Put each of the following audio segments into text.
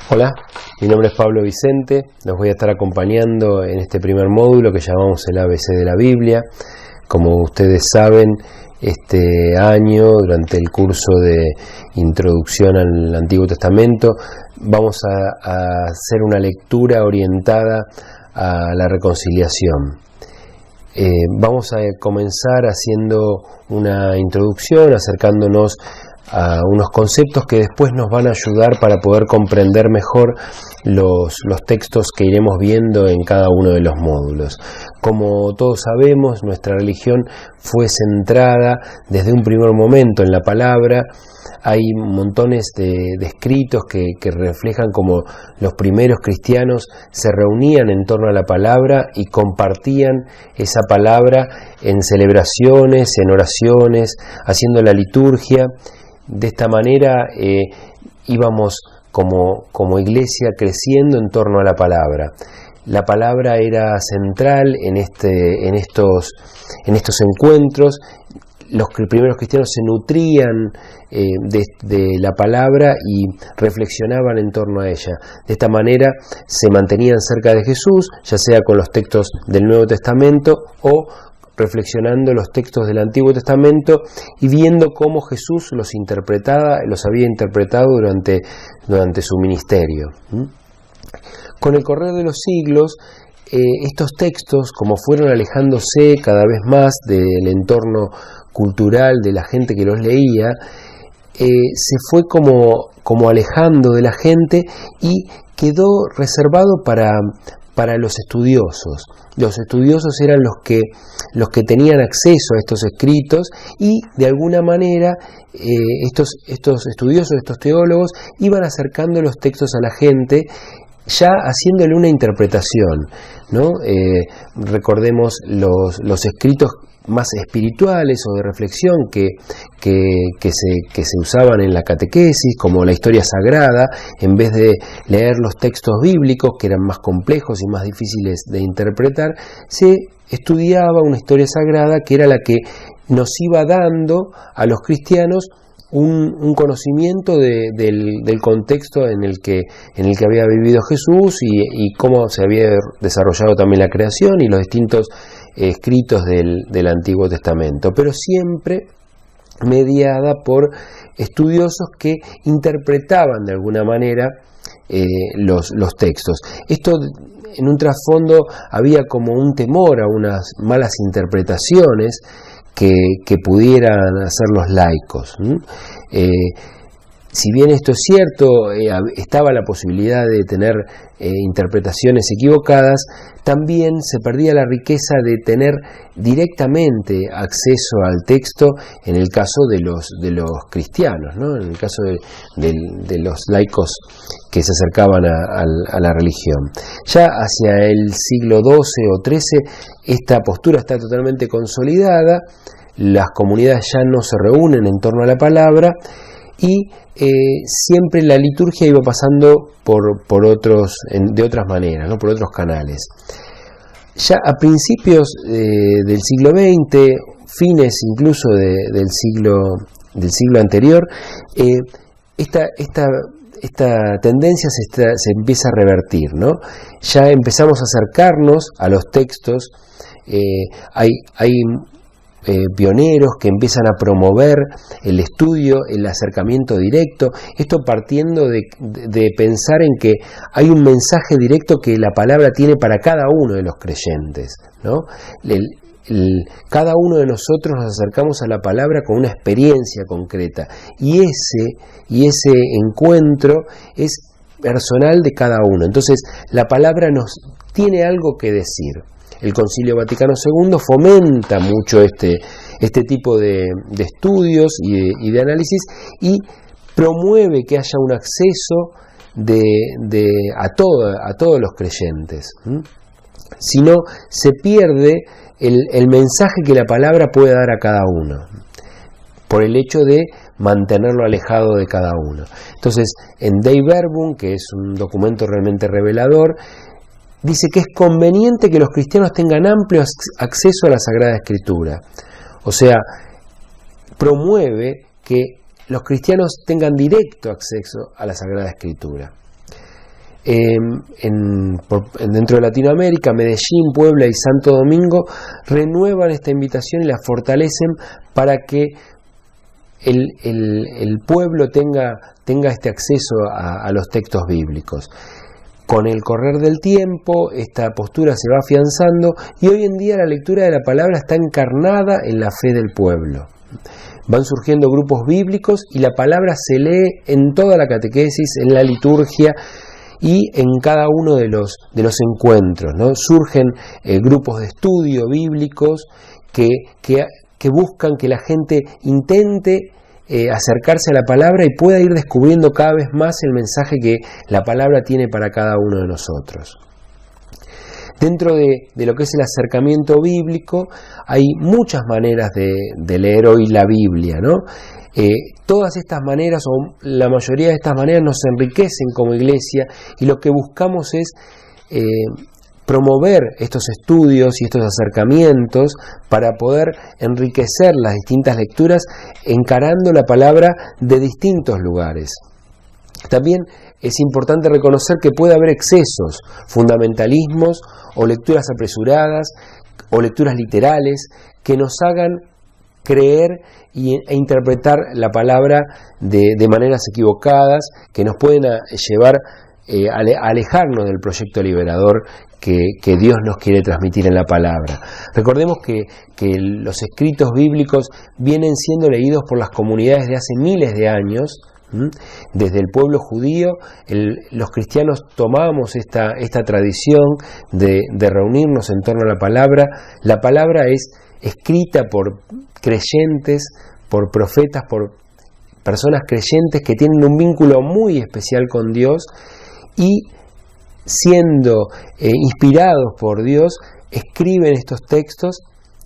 Hola, mi nombre es Pablo Vicente, los voy a estar acompañando en este primer módulo que llamamos el ABC de la Biblia. Como ustedes saben, este año, durante el curso de Introducción al Antiguo Testamento, vamos a hacer una lectura orientada a la reconciliación. Vamos a comenzar haciendo una introducción, acercándonos a unos conceptos que después nos van a ayudar para poder comprender mejor los textos que iremos viendo en cada uno de los módulos. Como todos sabemos, nuestra religión fue centrada desde un primer momento en la palabra. Hay montones de escritos que reflejan cómo los primeros cristianos se reunían en torno a la palabra y compartían esa palabra en celebraciones, en oraciones, haciendo la liturgia. De esta manera íbamos como iglesia creciendo en torno a la palabra. La palabra era central en estos encuentros. Los primeros cristianos se nutrían de la palabra y reflexionaban en torno a ella. De esta manera se mantenían cerca de Jesús, ya sea con los textos del Nuevo Testamento o reflexionando los textos del Antiguo Testamento y viendo cómo Jesús los había interpretado durante su ministerio. Con el correr de los siglos, estos textos, como fueron alejándose cada vez más del entorno cultural de la gente que los leía, se fue como alejando de la gente y quedó reservado para los estudiosos. Los estudiosos eran los que tenían acceso a estos escritos y de alguna manera estos estudiosos, estos teólogos, iban acercando los textos a la gente, ya haciéndole una interpretación, ¿no? Recordemos los escritos más espirituales o de reflexión que se usaban en la catequesis, como la historia sagrada. En vez de leer los textos bíblicos, que eran más complejos y más difíciles de interpretar, se estudiaba una historia sagrada que era la que nos iba dando a los cristianos un conocimiento del contexto en el que había vivido Jesús y cómo se había desarrollado también la creación y los distintos escritos del Antiguo Testamento, pero siempre mediada por estudiosos que interpretaban de alguna manera los textos. Esto, en un trasfondo, había como un temor a unas malas interpretaciones que pudieran hacer los laicos. Si bien esto es cierto, estaba la posibilidad de tener interpretaciones equivocadas, también se perdía la riqueza de tener directamente acceso al texto en el caso de los cristianos, ¿no? En el caso de los laicos que se acercaban a la religión. Ya hacia el siglo XII o XIII esta postura está totalmente consolidada, las comunidades ya no se reúnen en torno a la palabra y siempre la liturgia iba pasando de otras maneras, ¿no? Por otros canales. Ya a principios del siglo XX, fines incluso del siglo anterior, esta tendencia se empieza a revertir, ¿no? Ya empezamos a acercarnos a los textos. Hay pioneros que empiezan a promover el estudio, el acercamiento directo, esto partiendo de pensar en que hay un mensaje directo que la palabra tiene para cada uno de los creyentes, ¿no? Cada uno de nosotros nos acercamos a la palabra con una experiencia concreta y ese encuentro es personal de cada uno. Entonces la palabra nos tiene algo que decir. El Concilio Vaticano II fomenta mucho este tipo de estudios y de análisis y promueve que haya un acceso a todos los creyentes. Si no, se pierde el mensaje que la palabra puede dar a cada uno, por el hecho de mantenerlo alejado de cada uno. Entonces, en Dei Verbum, que es un documento realmente revelador, dice que es conveniente que los cristianos tengan amplio acceso a la Sagrada Escritura. O sea, promueve que los cristianos tengan directo acceso a la Sagrada Escritura. dentro de Latinoamérica, Medellín, Puebla y Santo Domingo, renuevan esta invitación y la fortalecen para que el pueblo tenga este acceso a los textos bíblicos. Con el correr del tiempo, esta postura se va afianzando y hoy en día la lectura de la palabra está encarnada en la fe del pueblo. Van surgiendo grupos bíblicos y la palabra se lee en toda la catequesis, en la liturgia y en cada uno de los encuentros, ¿no? Surgen grupos de estudio bíblicos que buscan que la gente intente acercarse a la palabra y pueda ir descubriendo cada vez más el mensaje que la palabra tiene para cada uno de nosotros. Dentro de lo que es el acercamiento bíblico hay muchas maneras de leer hoy la Biblia, ¿no? Todas estas maneras, o la mayoría de estas maneras, nos enriquecen como iglesia y lo que buscamos es promover estos estudios y estos acercamientos para poder enriquecer las distintas lecturas encarando la palabra de distintos lugares. También es importante reconocer que puede haber excesos, fundamentalismos o lecturas apresuradas o lecturas literales que nos hagan creer e interpretar la palabra de maneras equivocadas, que nos pueden llevar a alejarnos del proyecto liberador que Dios nos quiere transmitir en la palabra. Recordemos que los escritos bíblicos vienen siendo leídos por las comunidades de hace miles de años. Desde el pueblo judío, los cristianos tomamos esta tradición de reunirnos en torno a la palabra. La palabra es escrita por creyentes, por profetas, por personas creyentes que tienen un vínculo muy especial con Dios y siendo inspirados por Dios, escriben estos textos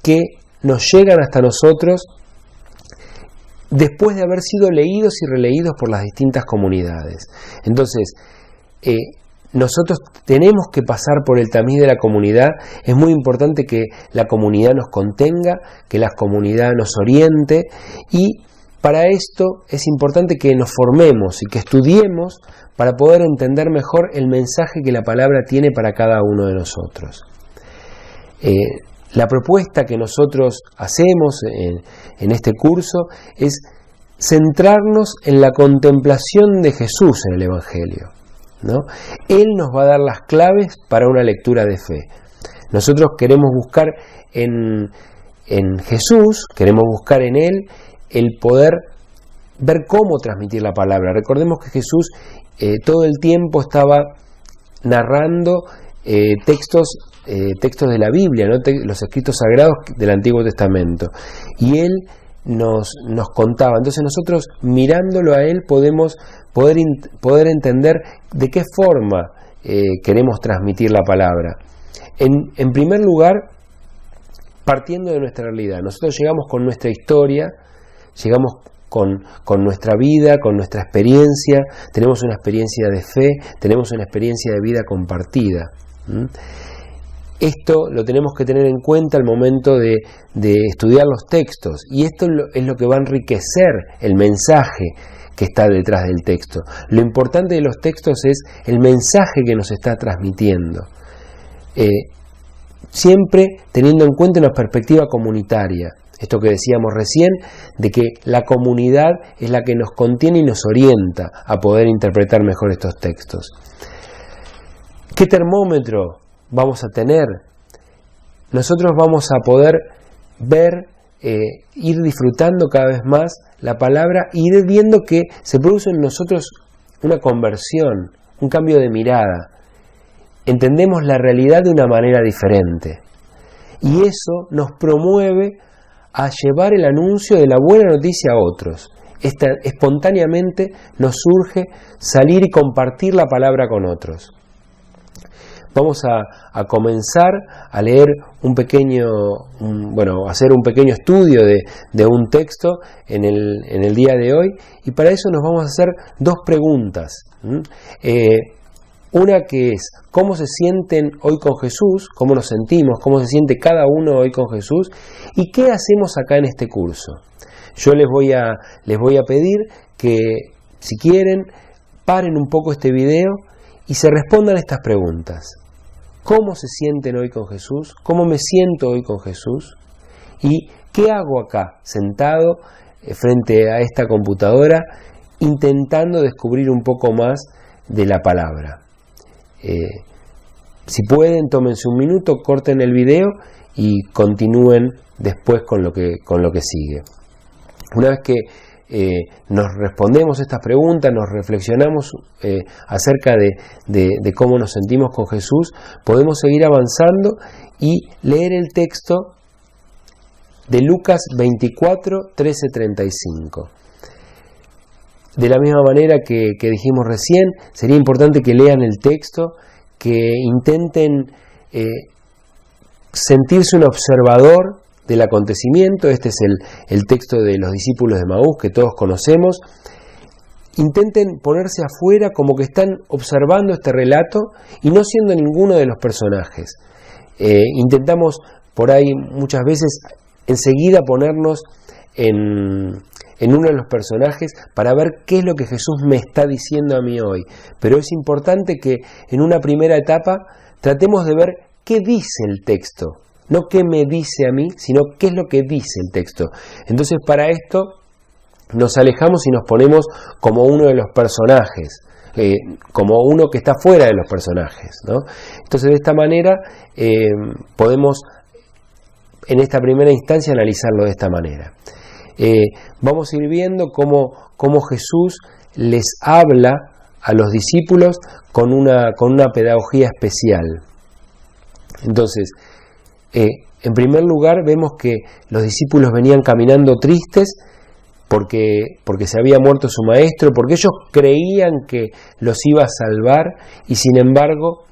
que nos llegan hasta nosotros después de haber sido leídos y releídos por las distintas comunidades. Entonces, nosotros tenemos que pasar por el tamiz de la comunidad. Es muy importante que la comunidad nos contenga, que la comunidad nos oriente, y para esto es importante que nos formemos y que estudiemos para poder entender mejor el mensaje que la palabra tiene para cada uno de nosotros. La propuesta que nosotros hacemos en este curso es centrarnos en la contemplación de Jesús en el Evangelio, ¿no? Él nos va a dar las claves para una lectura de fe. Nosotros queremos buscar en Jesús, queremos buscar en Él el poder ver cómo transmitir la palabra. Recordemos que Jesús todo el tiempo estaba narrando textos de la Biblia, ¿no? Los escritos sagrados del Antiguo Testamento, y Él nos contaba. Entonces nosotros, mirándolo a Él, podemos poder entender de qué forma queremos transmitir la palabra. En primer lugar, partiendo de nuestra realidad. Nosotros llegamos con nuestra historia, llegamos con nuestra vida, con nuestra experiencia, tenemos una experiencia de fe, tenemos una experiencia de vida compartida. Esto lo tenemos que tener en cuenta al momento de estudiar los textos, y esto es lo que va a enriquecer el mensaje que está detrás del texto. Lo importante de los textos es el mensaje que nos está transmitiendo, siempre teniendo en cuenta una perspectiva comunitaria. Esto que decíamos recién, de que la comunidad es la que nos contiene y nos orienta a poder interpretar mejor estos textos. ¿Qué termómetro vamos a tener? Nosotros vamos a poder ver, ir disfrutando cada vez más la palabra, y ir viendo que se produce en nosotros una conversión, un cambio de mirada. Entendemos la realidad de una manera diferente, y eso nos promueve a llevar el anuncio de la buena noticia a otros. Espontáneamente nos surge salir y compartir la palabra con otros. Vamos a comenzar a leer hacer un pequeño estudio de un texto en el día de hoy, y para eso nos vamos a hacer dos preguntas. Una que es: ¿cómo se sienten hoy con Jesús? ¿Cómo nos sentimos? ¿Cómo se siente cada uno hoy con Jesús? ¿Y qué hacemos acá en este curso? Yo les voy a pedir que, si quieren, paren un poco este video y se respondan estas preguntas. ¿Cómo se sienten hoy con Jesús? ¿Cómo me siento hoy con Jesús? ¿Y qué hago acá, sentado frente a esta computadora, intentando descubrir un poco más de la palabra? Si pueden, tómense un minuto, corten el video y continúen después con lo que sigue. Una vez que nos respondemos estas preguntas, nos reflexionamos acerca de cómo nos sentimos con Jesús, podemos seguir avanzando y leer el texto de Lucas 24, 13, 35. De la misma manera que dijimos recién, sería importante que lean el texto, que intenten sentirse un observador del acontecimiento. Este es el texto de los discípulos de Emaús que todos conocemos. Intenten ponerse afuera como que están observando este relato y no siendo ninguno de los personajes. Intentamos por ahí muchas veces enseguida ponernos en uno de los personajes para ver qué es lo que Jesús me está diciendo a mí hoy. Pero es importante que en una primera etapa tratemos de ver qué dice el texto. No qué me dice a mí, sino qué es lo que dice el texto. Entonces, para esto nos alejamos y nos ponemos como uno de los personajes, como uno que está fuera de los personajes, ¿no? Entonces, de esta manera podemos, en esta primera instancia, analizarlo de esta manera. Vamos a ir viendo cómo Jesús les habla a los discípulos con una pedagogía especial. Entonces, en primer lugar vemos que los discípulos venían caminando tristes porque se había muerto su maestro, porque ellos creían que los iba a salvar y sin embargo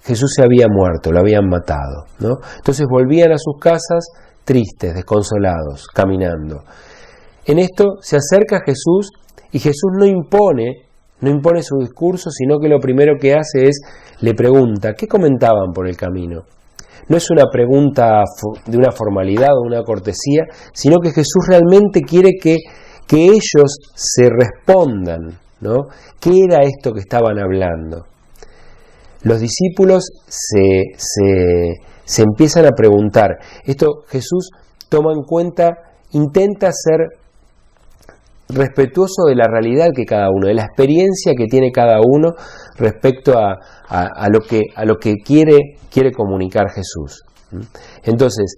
Jesús se había muerto, lo habían matado, ¿no? Entonces volvían a sus casas tristes, desconsolados, caminando. En esto se acerca Jesús y Jesús no impone su discurso, sino que lo primero que hace es, le pregunta, ¿qué comentaban por el camino? No es una pregunta de una formalidad o una cortesía, sino que Jesús realmente quiere que ellos se respondan, ¿no? ¿Qué era esto que estaban hablando? Los discípulos se empiezan a preguntar. Esto Jesús toma en cuenta, intenta ser respetuoso de la realidad que cada uno, de la experiencia que tiene cada uno respecto a lo que quiere comunicar Jesús. Entonces,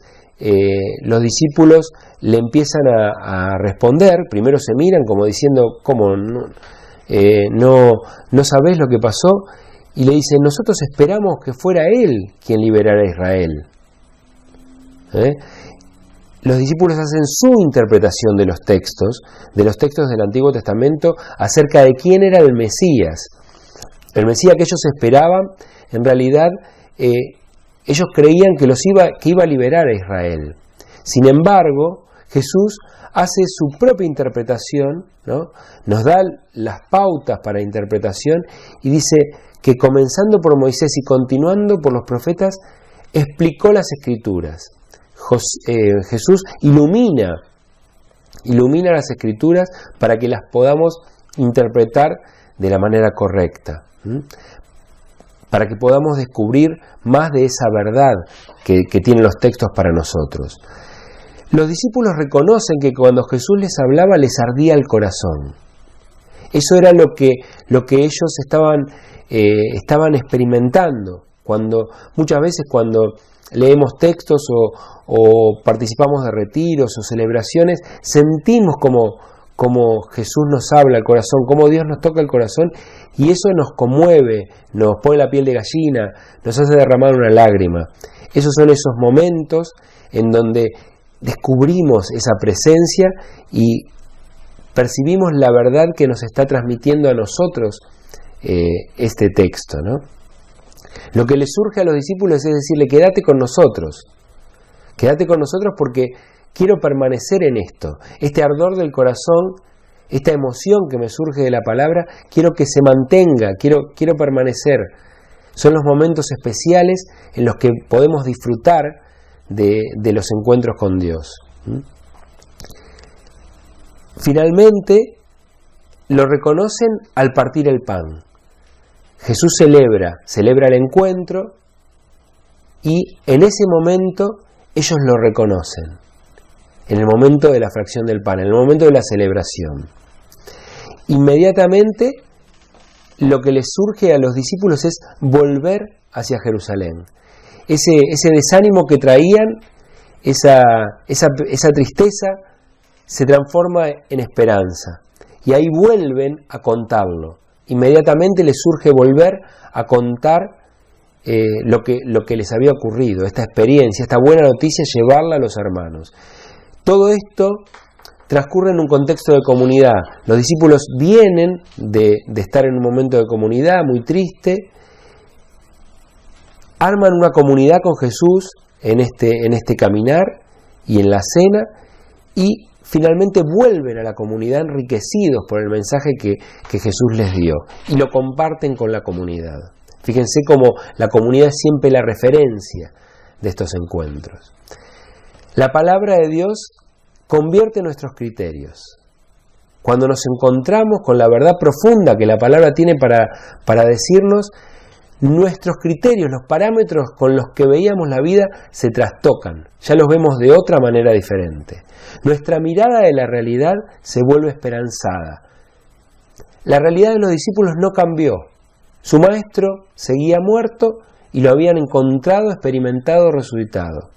los discípulos le empiezan a responder. Primero se miran como diciendo, ¿cómo no sabés lo que pasó? Y le dicen, nosotros esperamos que fuera Él quien liberara a Israel. Los discípulos hacen su interpretación de los textos del Antiguo Testamento acerca de quién era el Mesías. El Mesías que ellos esperaban, en realidad, ellos creían que iba a liberar a Israel. Sin embargo, Jesús hace su propia interpretación, ¿no? Nos da las pautas para interpretación y dice que comenzando por Moisés y continuando por los profetas, explicó las Escrituras. Jesús ilumina las Escrituras para que las podamos interpretar de la manera correcta, para que podamos descubrir más de esa verdad que tienen los textos para nosotros. Los discípulos reconocen que cuando Jesús les hablaba les ardía el corazón. Eso era lo que ellos estaban experimentando. Muchas veces cuando leemos textos o participamos de retiros o celebraciones, sentimos como Jesús nos habla al corazón, como Dios nos toca el corazón, y eso nos conmueve, nos pone la piel de gallina, nos hace derramar una lágrima. Esos son esos momentos en donde descubrimos esa presencia y percibimos la verdad que nos está transmitiendo a nosotros este texto, ¿no? Lo que le surge a los discípulos es decirle, quédate con nosotros porque quiero permanecer en esto, este ardor del corazón, esta emoción que me surge de la palabra, quiero que se mantenga, quiero permanecer. Son los momentos especiales en los que podemos disfrutar de los encuentros con Dios. Finalmente, lo reconocen al partir el pan. Jesús celebra el encuentro y en ese momento ellos lo reconocen, en el momento de la fracción del pan, en el momento de la celebración. Inmediatamente lo que les surge a los discípulos es volver hacia Jerusalén. Ese desánimo que traían, esa tristeza, se transforma en esperanza. Y ahí vuelven a contarlo. Inmediatamente les surge volver a contar lo que les había ocurrido, esta experiencia, esta buena noticia, llevarla a los hermanos. Todo esto transcurre en un contexto de comunidad. Los discípulos vienen de estar en un momento de comunidad muy triste, arman una comunidad con Jesús en este caminar y en la cena, y finalmente vuelven a la comunidad enriquecidos por el mensaje que Jesús les dio, y lo comparten con la comunidad. Fíjense cómo la comunidad es siempre la referencia de estos encuentros. La palabra de Dios convierte nuestros criterios. Cuando nos encontramos con la verdad profunda que la palabra tiene para decirnos, nuestros criterios, los parámetros con los que veíamos la vida se trastocan, ya los vemos de otra manera diferente. Nuestra mirada de la realidad se vuelve esperanzada. La realidad de los discípulos no cambió. Su maestro seguía muerto y lo habían encontrado, experimentado, resucitado.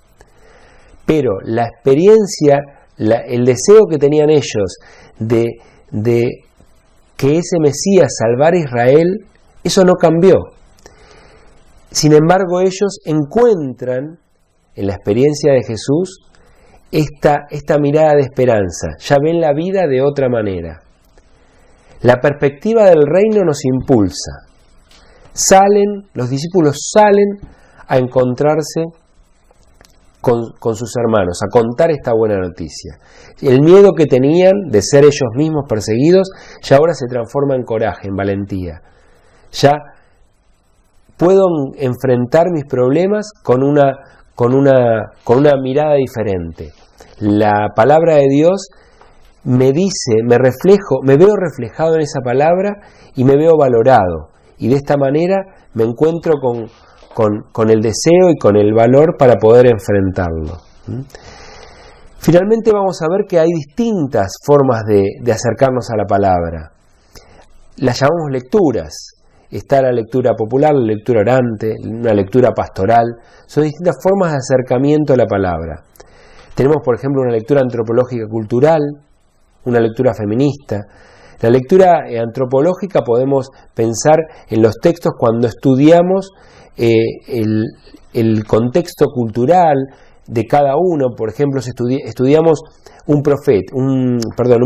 Pero la experiencia, el deseo que tenían ellos de que ese Mesías salvara a Israel, eso no cambió. Sin embargo, ellos encuentran en la experiencia de Jesús esta mirada de esperanza. Ya ven la vida de otra manera. La perspectiva del reino nos impulsa. Los discípulos salen a encontrarse con sus hermanos, a contar esta buena noticia. El miedo que tenían de ser ellos mismos perseguidos, ya ahora se transforma en coraje, en valentía. Ya puedo enfrentar mis problemas con una mirada diferente. La palabra de Dios me dice, me veo reflejado en esa palabra y me veo valorado. Y de esta manera me encuentro con el deseo y con el valor para poder enfrentarlo. Finalmente vamos a ver que hay distintas formas de acercarnos a la palabra. Las llamamos lecturas. Está la lectura popular, la lectura orante, una lectura pastoral. Son distintas formas de acercamiento a la palabra. Tenemos, por ejemplo, una lectura antropológica cultural, una lectura feminista. La lectura antropológica podemos pensar en los textos cuando estudiamos el contexto cultural de cada uno. Por ejemplo, si estudiamos un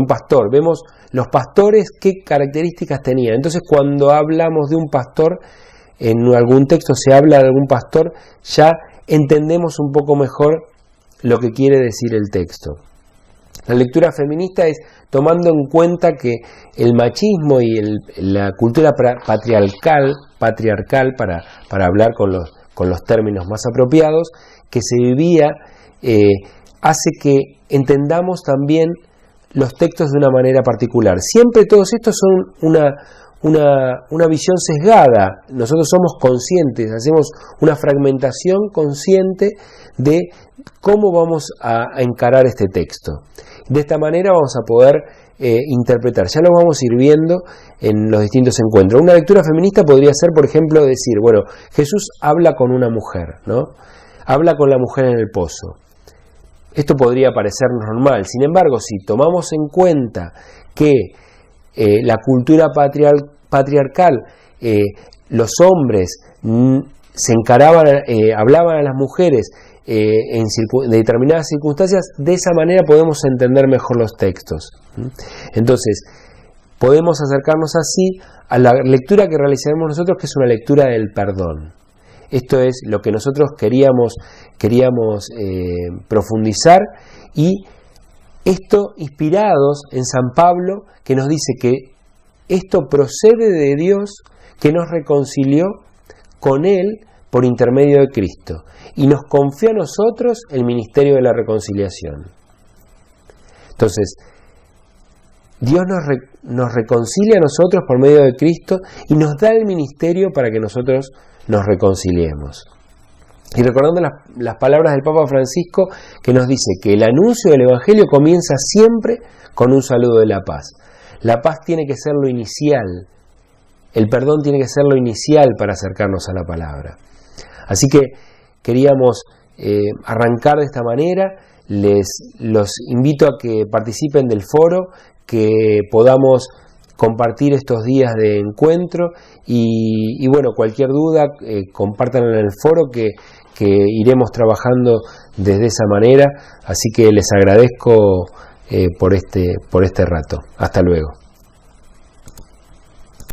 pastor, vemos los pastores qué características tenían. Entonces, cuando hablamos de un pastor, en algún texto se habla de algún pastor, ya entendemos un poco mejor lo que quiere decir el texto. La lectura feminista es tomando en cuenta que el machismo y la cultura patriarcal para hablar con los términos más apropiados, que se vivía, hace que entendamos también los textos de una manera particular. Siempre todos estos son una visión sesgada. Nosotros somos conscientes, hacemos una fragmentación consciente de cómo vamos a encarar este texto. De esta manera vamos a poder interpretar. Ya lo vamos a ir viendo en los distintos encuentros. Una lectura feminista podría ser, por ejemplo, decir, bueno, Jesús habla con una mujer, ¿no? Habla con la mujer en el pozo. Esto podría parecernos normal. Sin embargo, si tomamos en cuenta que la cultura patriarcal, los hombres se encaraban, hablaban a las mujeres en determinadas circunstancias, de esa manera podemos entender mejor los textos. Entonces, podemos acercarnos así a la lectura que realizaremos nosotros, que es una lectura del perdón. Esto es lo que nosotros queríamos profundizar, y esto inspirados en San Pablo, que nos dice que esto procede de Dios, que nos reconcilió con Él por intermedio de Cristo, y nos confió a nosotros el ministerio de la reconciliación. Entonces, Dios nos reconcilia a nosotros por medio de Cristo y nos da el ministerio para que nosotros nos reconciliemos. Y recordando las palabras del Papa Francisco, que nos dice que el anuncio del Evangelio comienza siempre con un saludo de la paz. La paz tiene que ser lo inicial, el perdón tiene que ser lo inicial para acercarnos a la palabra. Así que queríamos arrancar de esta manera. Los invito a que participen del foro, que podamos compartir estos días de encuentro y bueno, cualquier duda compártanla en el foro que iremos trabajando desde esa manera. Así que les agradezco por este rato. Hasta luego.